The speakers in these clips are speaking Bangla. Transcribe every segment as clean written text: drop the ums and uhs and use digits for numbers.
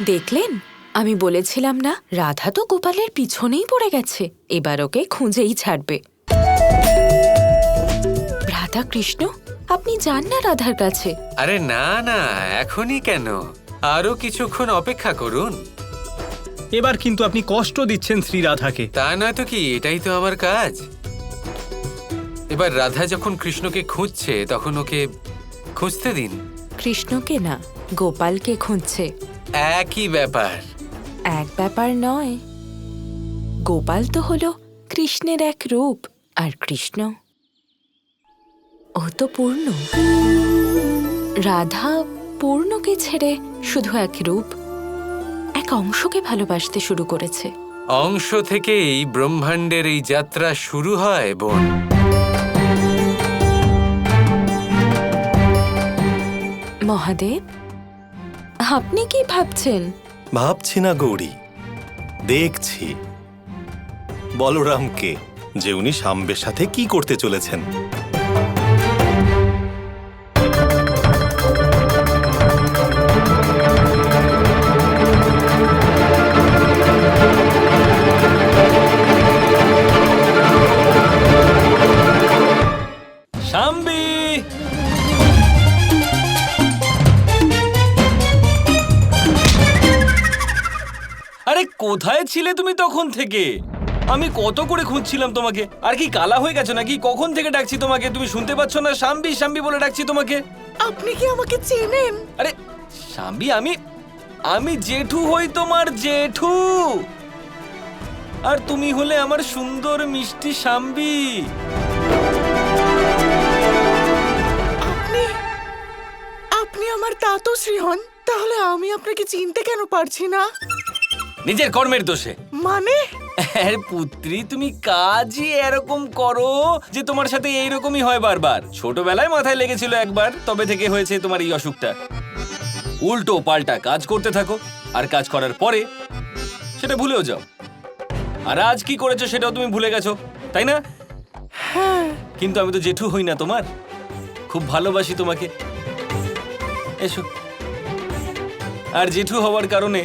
দেখলেন, আমি বলেছিলাম না, রাধা তো গোপালের পিছনেই পড়ে গেছে। এবার ওকে খুঁজেই ছাড়বে। রাধা কৃষ্ণ, আপনি যান না রাধার কাছে। আরে না না, এখনই কেন, আরো কিছুক্ষণ অপেক্ষা করুন। এবার কিন্তু আপনি কষ্ট দিচ্ছেন শ্রী রাধাকে। তা না তো কি, এটাই তো আমার কাজ। এবার রাধা যখন কৃষ্ণকে খুঁজছে তখন ওকে খুঁজতে দিন। কৃষ্ণকে না, গোপালকে খুঁজছে। একই ব্যাপার। এক ব্যাপার নয়। গোপাল তো হলো কৃষ্ণের এক রূপ, আর কৃষ্ণ ও তো পূর্ণ। রাধা পূর্ণকে ছেড়ে শুধু এক রূপ, এক অংশকে ভালোবাসতে শুরু করেছে। অংশ থেকেই ব্রহ্মাণ্ডের এই যাত্রা শুরু হয় বোন। মহাদেব, আপনি কি ভাবছেন? ভাবছি না গৌরী, দেখছি বলরামকে, যে উনি সাম্বের সাথে কি করতে চলেছেন। শাম্বি, আরে কোথায় ছিলে তুমি তখন থেকে? আমি কত করে খুঁজছিলাম তোমাকে। আর কি কালা হয়ে গেছো নাকি? কখন থেকে ডাকছি তোমাকে, তুমি শুনতে পাচ্ছ না? শাম্বি শাম্বি বলে ডাকছি তোমাকে। আপনি কি আমাকে চেনেন? আরে শাম্বি, আমি জেঠু হই, তোমার জেঠু। আর তুমি হলে আমার সুন্দর মিষ্টি শাম্বি। আপনি আমার তাতশ্রী হন, তাহলে আমি আপনাকে চিনতে কেন পারছি না? নিজের কর্মের দোষে। মানে? আরে পুত্রী, তুমি কাজই এরকম করো যে তোমার সাথে এইরকমই হয় বারবার। ছোটবেলায় মাথায় লেগেছিল একবার, তবে থেকে হয়েছে তোমার এই অসুখটা। উল্টো পাল্টা কাজ করতে থাকো, আর কাজ করার পরে সেটা ভুলেও যাও। আর আজ কি করেছো সেটাও তুমি ভুলে গেছো, তাই না? হ্যাঁ। কিন্তু আমি তো জেঠু হই না তোমার, খুব ভালোবাসি তোমাকে। এসো। আর জেঠু হওয়ার কারণে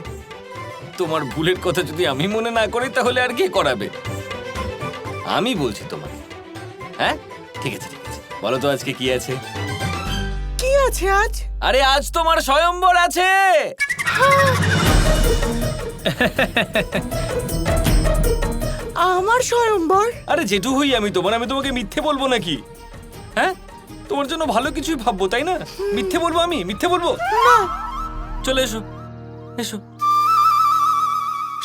তোমার ভুলের কথা যদি আমি মনে না করি, তাহলে আর কে করাবে? আমি বলছি তোমাকে। হ্যাঁ, ঠিক আছে ঠিক আছে, বলো তো আজকে কি আছে? কি আছে আজ? আরে আজ তোমার স্বয়ম্বর আছে। আমার স্বয়ম্বর? আরে জেঠু হই আমি তোমার, আমি তোমাকে মিথ্যে বলবো নাকি? হ্যাঁ, তোমার জন্য ভালো কিছুই ভাববো, তাই না? মিথ্যে বলবো? আমি মিথ্যে বলবো না। চলে এসো, এসো।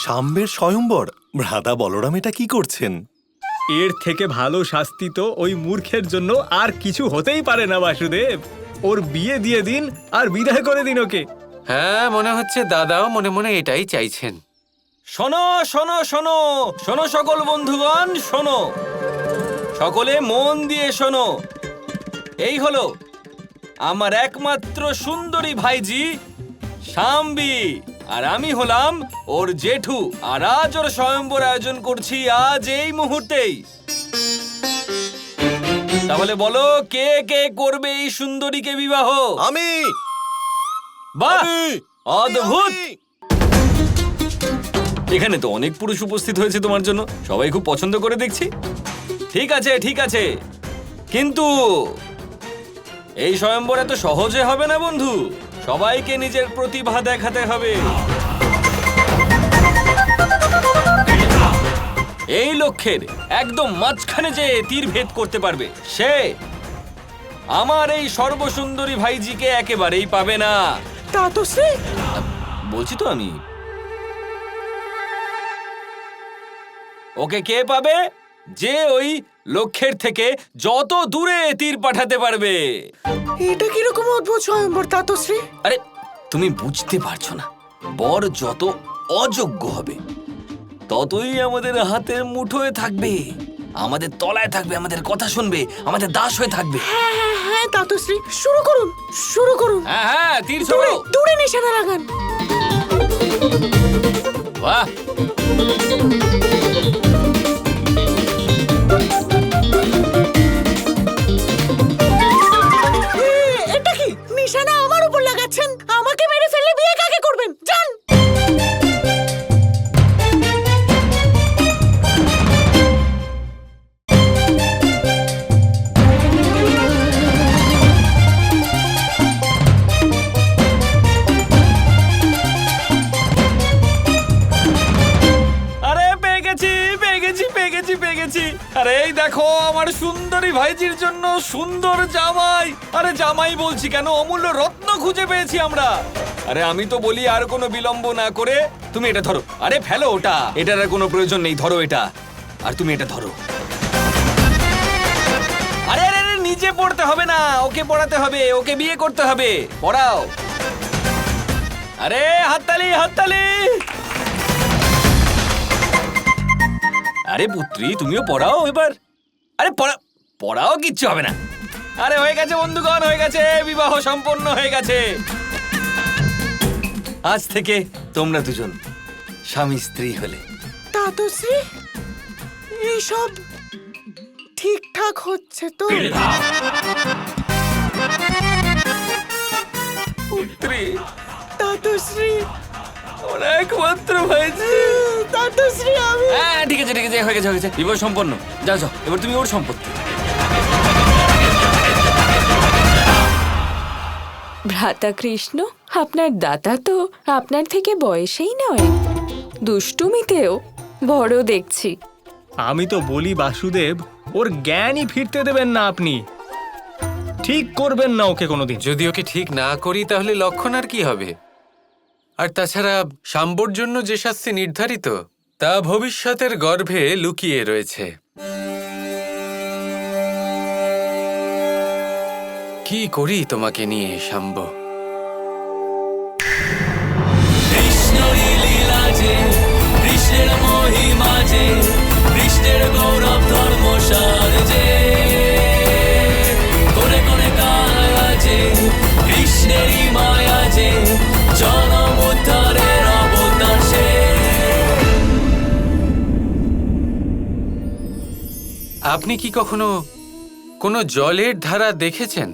সাম্বের স্বয়ম্বর? রাধা বলরাম এটা কি করছেন? এর থেকে ভালো শাস্তি তো ওই মূর্খের জন্য আর কিছু হতেই পারে না বাসুদেব। ওর বিয়ে দিয়ে দিন আর বিদায় করে দিন ওকে। হ্যাঁ, মনে হচ্ছে দাদাও মনে মনে এটাই চাইছেন। শোনো শোনো শোনো শোনো সকল বন্ধুগণ, শোনো, সকলে মন দিয়ে শোনো। এই হলো আমার একমাত্র সুন্দরী ভাইজি শাম্বি, আর আমি হলাম ওর জেঠু। আর আজ ওর স্বয়ম্বর আয়োজন করছি, আজ এই মুহূর্তেই। তাহলে বলো, কে কে করবে এই সুন্দরীকে বিবাহ? আমি। বাহ, অদ্ভুত! এখানে তো অনেক পুরুষ উপস্থিত হয়েছে তোমার জন্য, সবাই খুব পছন্দ করে দেখছি। ঠিক আছে ঠিক আছে, কিন্তু এই স্বয়ম্বর এত সহজে হবে না বন্ধু। সবাইকে নিজের প্রতিভা দেখাতে হবে। এই লক্ষ্যের একদম মাঝখানে যে তীর ভেদ করতে পারবে, সে আমার এই সর্বসুন্দরী ভাইজিকে একেবারেই পাবে না। তাতশ্রী? বলছি তো আমি। ওকে কে পাবে? যে ওই লক্ষ্যের থেকে যত দূরে তীর পাঠাতে পারবে। এটা কিরকম অদ্ভুত স্বয়ম্বর তাতশ্রী? আরে তুমি বুঝতে পারছো না, বর যত অযোগ্য হবে ততই আমাদের হাতের মুঠোয় থাকবে, আমাদের তলায় থাকবে, আমাদের কথা শুনবে, আমাদের দাস হয়ে থাকবে। হ্যাঁ হ্যাঁ হ্যাঁ তাতশ্রী, শুরু করুন শুরু করুন। হ্যাঁ হ্যাঁ, তীর দূরে ছোড়ো। দূরে নিশানা লাগান। বাহ, এটা কি নিশানা আমার উপর লাগাচ্ছেন? আমাকে মেরে ফেললে বিয়ে কাকে করবেন? যান। আরে এই দেখো আমার সুন্দরী ভাইজির জন্য সুন্দর জামাই। আরে জামাই বলছি কেন, অমূল্য রত্ন খুঁজে পেয়েছি আমরা। আরে আমি তো বলি আর কোনো বিলম্ব না করে তুমি এটা ধরো। আরে ফেলো ওটা, এটার আর কোনো প্রয়োজন নেই, ধরো এটা। আর তুমি এটা ধরো। আরে আরে আরে, নিজে পড়তে হবে না, ওকে পড়াতে হবে, ওকে বিয়ে করতে হবে। পড়াও। আরে হাততালি হাততালি। আরে পুত্রী তুমিও পড়াও এবার। আরে পড়াও, কিচ্ছু হবে না। আরে হয়ে গেছে বন্ধুগণ, হয়ে গেছে, বিবাহ সম্পন্ন হয়ে গেছে। আজ থেকে তোমরা দুজন স্বামী স্ত্রী হলে। তাতশ্রী, এইসব ঠিকঠাক হচ্ছে তো? পুত্রী, তাতশ্রী, ওর একমাত্র ভাইজি। তাতশ্রী, আমি হ্যাঁ ঠিক আছে ঠিক আছে, হয়ে গেছে হয়ে গেছে, বিবাহ সম্পন্ন। যাও যাও, এবার তুমি ওর সম্পত্তি। ভ্রাতা কৃষ্ণ, আপনার দাদা তো আপনার থেকে বয়সেই নয়, দুষ্টুমিতেও বড় দেখছি। আমি তো বলি বাসুদেব, ওর জ্ঞানই ফিরতে দেবেন না আপনি। ঠিক করবেন না ওকে কোনোদিন। যদি ওকে ঠিক না করি তাহলে লক্ষণ আর কি হবে? আর তাছাড়া শাম্বর জন্য যে শাস্তি নির্ধারিত তা ভবিষ্যতের গর্ভে লুকিয়ে রয়েছে। কি করি তোমাকে নিয়ে শাম্ব? কৃষ্ণের মহিমা যে, কৃষ্ণের গৌরব ধর্ম সার যে, কোনে কোনে কায়া যে, কৃষ্ণেরই মায়া যে, জনম উদ্ধারের অবতার সে। আপনি কি কখনো কোনো জলের ধারা দেখেছেন?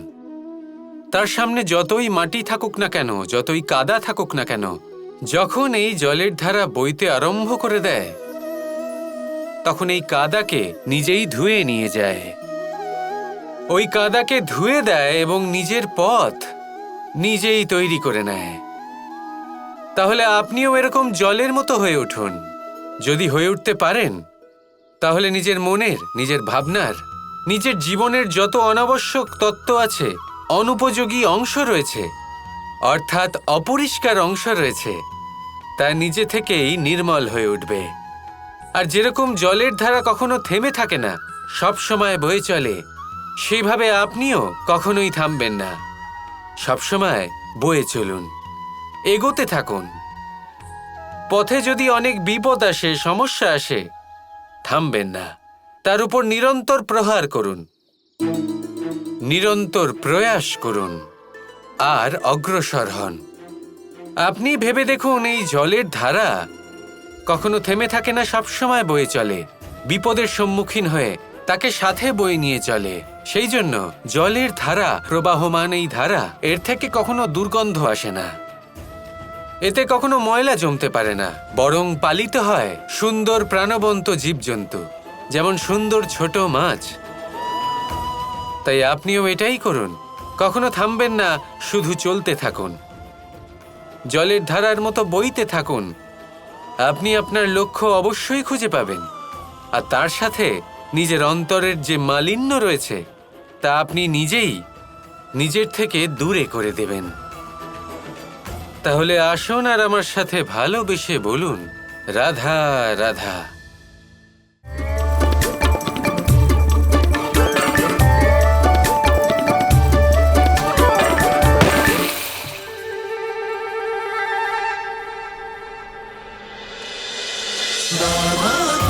তার সামনে যতই মাটি থাকুক না কেন, যতই কাদা থাকুক না কেন, যখন এই জলের ধারা বইতে আরম্ভ করে দেয় তখন এই কাদাকে নিজেই ধুয়ে নিয়ে যায়। ওই কাদাকে ধুয়ে দেয় এবং নিজের পথ নিজেই তৈরি করে নেয়। তাহলে আপনিও এরকম জলের মতো হয়ে উঠুন। যদি হয়ে উঠতে পারেন তাহলে নিজের মনের, নিজের ভাবনার, নিজের জীবনের যত অনাবশ্যক তত্ত্ব আছে, অনুপযোগী অংশ রয়েছে, অর্থাৎ অপরিষ্কার অংশ রয়েছে, তা নিজে থেকেই নির্মল হয়ে উঠবে। আর যেরকম জলের ধারা কখনো থেমে থাকে না, সব সময় বয়ে চলে, সেইভাবে আপনিও কখনোই থামবেন না। সবসময় বয়ে চলুন, এগোতে থাকুন। পথে যদি অনেক বিপদ আসে, সমস্যা আসে, থামবেন না, তার উপর নিরন্তর প্রহার করুন, নিরন্তর প্রয়াস করুন আর অগ্রসর হন। আপনি ভেবে দেখুন, এই জলের ধারা কখনো থেমে থাকে না, সবসময় বয়ে চলে, বিপদের সম্মুখীন হয়ে তাকে সাথে বয়ে নিয়ে চলে। সেই জন্য জলের ধারা, প্রবাহমান এই ধারা, এর থেকে কখনো দুর্গন্ধ আসে না, এতে কখনো ময়লা জমতে পারে না, বরং পালিত হয় সুন্দর প্রাণবন্ত জীবজন্তু, যেমন সুন্দর ছোট মাছ। তাই আপনিও এটাই করুন, কখনো থামবেন না, শুধু চলতে থাকুন, জলের ধারার মতো বইতে থাকুন। আপনি আপনার লক্ষ্য অবশ্যই খুঁজে পাবেন, আর তার সাথে নিজের অন্তরের যে মালিন্য রয়েছে তা আপনি নিজেই নিজের থেকে দূরে করে দেবেন। তাহলে আসুন আর আমার সাথে ভালোবেসে বলুন, Radha Radha.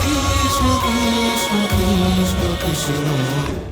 Krishna Krishna Krishna Krishna